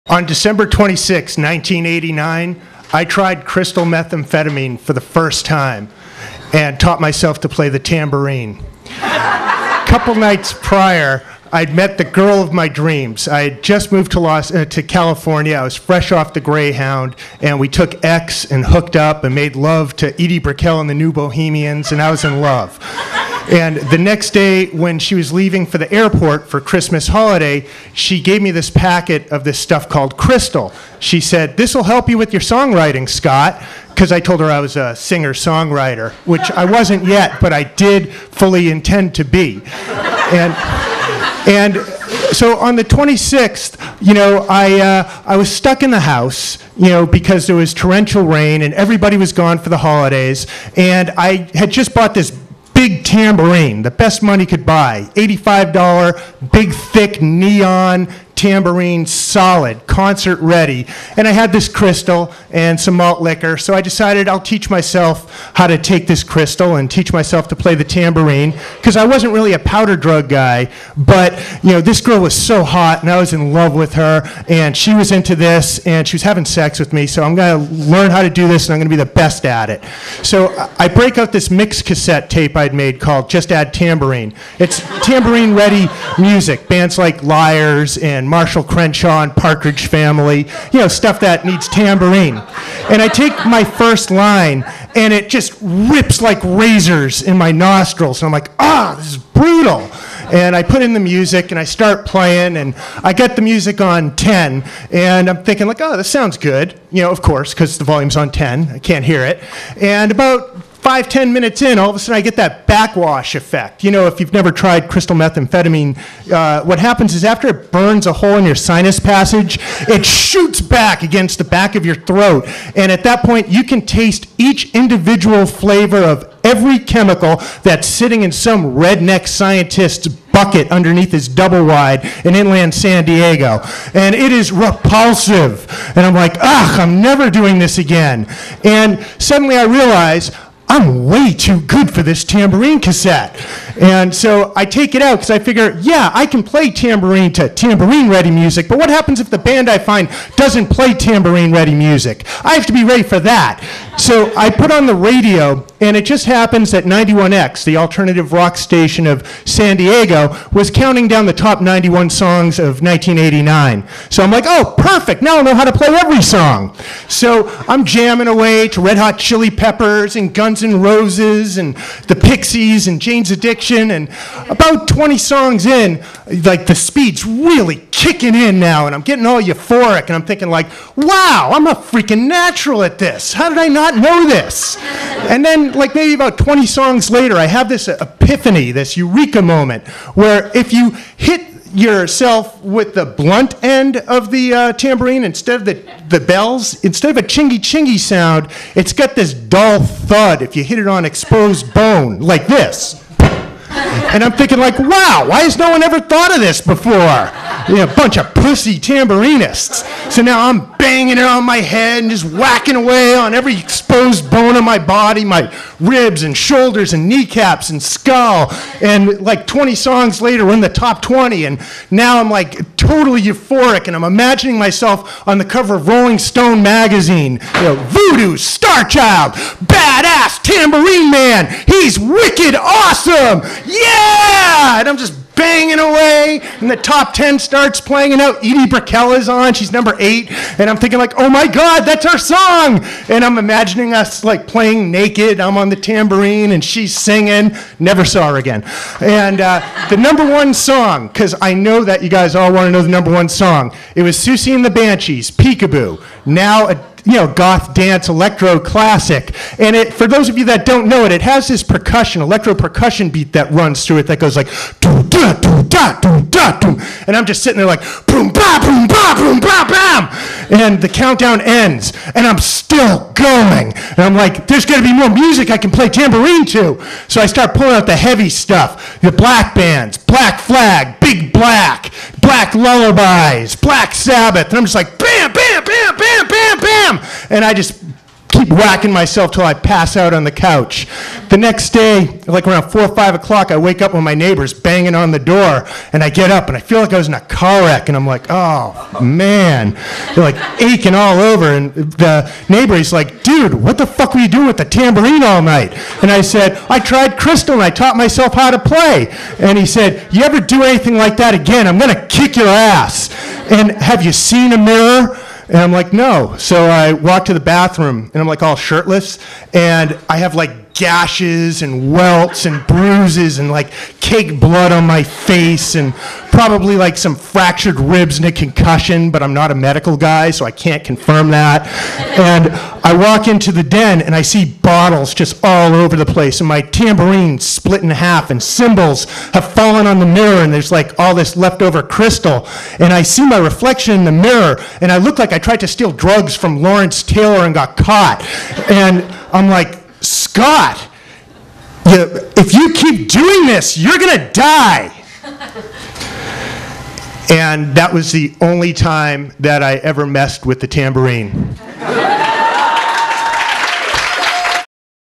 On December 26, 1989, I tried crystal methamphetamine for the first time and taught myself to play the tambourine. A couple nights prior, I'd met the girl of my dreams. I had just moved to California. I was fresh off the Greyhound, and we took X and hooked up and made love to Edie Brickell and the New Bohemians, and I was in love. And the next day, when she was leaving for the airport for Christmas holiday, she gave me this packet of this stuff called Crystal. She said, "This will help you with your songwriting, Scott," because I told her I was a singer-songwriter, which I wasn't yet, but I did fully intend to be. And so on the 26th, I was stuck in the house, because there was torrential rain and everybody was gone for the holidays, and I had just bought this big tambourine, the best money could buy, $85, big, thick, neon tambourine, solid, concert ready. And I had this crystal and some malt liquor, so I decided I'll teach myself how to take this crystal and teach myself to play the tambourine, because I wasn't really a powder drug guy, but this girl was so hot and I was in love with her, and she was into this and she was having sex with me, so I'm going to learn how to do this and I'm going to be the best at it. So I break out this mix cassette tape I'd made called Just Add Tambourine. It's tambourine ready music, bands like Liars and Marshall Crenshaw and Partridge Family, stuff that needs tambourine. And I take my first line, and it just rips like razors in my nostrils. And I'm like, this is brutal. And I put in the music, and I start playing, and I get the music on 10, and I'm thinking like, this sounds good. Of course, because the volume's on 10. I can't hear it. And about 5-10 minutes in, all of a sudden I get that backwash effect. If you've never tried crystal methamphetamine, what happens is after it burns a hole in your sinus passage, it shoots back against the back of your throat. And at that point, you can taste each individual flavor of every chemical that's sitting in some redneck scientist's bucket underneath his double wide in inland San Diego. And it is repulsive. And I'm like, I'm never doing this again. And suddenly I realize, I'm way too good for this tambourine cassette. And so I take it out because I figure, I can play tambourine to tambourine-ready music, but what happens if the band I find doesn't play tambourine-ready music? I have to be ready for that. So I put on the radio, and it just happens that 91X, the alternative rock station of San Diego, was counting down the top 91 songs of 1989. So I'm like, perfect, now I'll know how to play every song. So I'm jamming away to Red Hot Chili Peppers and Guns N' Roses and the Pixies and Jane's Addiction, and about 20 songs in, like the speed's really kicking in now, and I'm getting all euphoric, and I'm thinking like, wow, I'm a freaking natural at this. How did I not know this? And then like maybe about 20 songs later, I have this epiphany, this eureka moment, where if you hit yourself with the blunt end of the tambourine instead of the bells, instead of a chingy-chingy sound, it's got this dull thud if you hit it on exposed bone, like this. And I'm thinking like, wow, why has no one ever thought of this before? A bunch of pussy tambourinists. So now I'm banging it on my head and just whacking away on every exposed bone of my body, my ribs and shoulders and kneecaps and skull. And like 20 songs later, we're in the top 20, and now I'm like totally euphoric, and I'm imagining myself on the cover of Rolling Stone magazine. Voodoo, Star Child, badass tambourine man, he's wicked awesome, yeah! And I'm just banging away, and the top 10 starts playing, and now Edie Brickell is on, she's number 8, and I'm thinking like, oh my God, that's our song! And I'm imagining us like playing naked, I'm on the tambourine, and she's singing, never saw her again. And the number one song, because I know that you guys all want to know the number one song, it was Susie and the Banshees, Peekaboo, now a goth dance electro classic. And it, for those of you that don't know it, it has this percussion, electro percussion beat that runs through it that goes like doo da doo da doo da doo. And I'm just sitting there like boom ba boom ba boom ba bam. And the countdown ends, and I'm still going. And I'm like, there's got to be more music I can play tambourine to. So I start pulling out the heavy stuff, the black bands, Black Flag, Big Black, Black Lullabies, Black Sabbath. And I'm just like bam, bam, bam, bam, bam, bam. And I just keep keep whacking myself till I pass out on the couch. The next day, like around 4 or 5 o'clock, I wake up with my neighbors banging on the door, and I get up, and I feel like I was in a car wreck, and I'm like, oh, man. They're like aching all over, and the neighbor, he's like, dude, what the fuck were you doing with the tambourine all night? And I said, I tried crystal, and I taught myself how to play. And he said, you ever do anything like that again, I'm going to kick your ass. And have you seen a mirror? And I'm like, no. So I walk to the bathroom, and I'm like all shirtless, and I have like gashes and welts and bruises and like caked blood on my face and probably like some fractured ribs and a concussion, but I'm not a medical guy, so I can't confirm that. And I walk into the den, and I see bottles just all over the place, and my tambourine split in half, and cymbals have fallen on the mirror, and there's like all this leftover crystal. And I see my reflection in the mirror, and I look like I tried to steal drugs from Lawrence Taylor and got caught. And I'm like, Scott, if you keep doing this, you're gonna die. And that was the only time that I ever messed with the tambourine.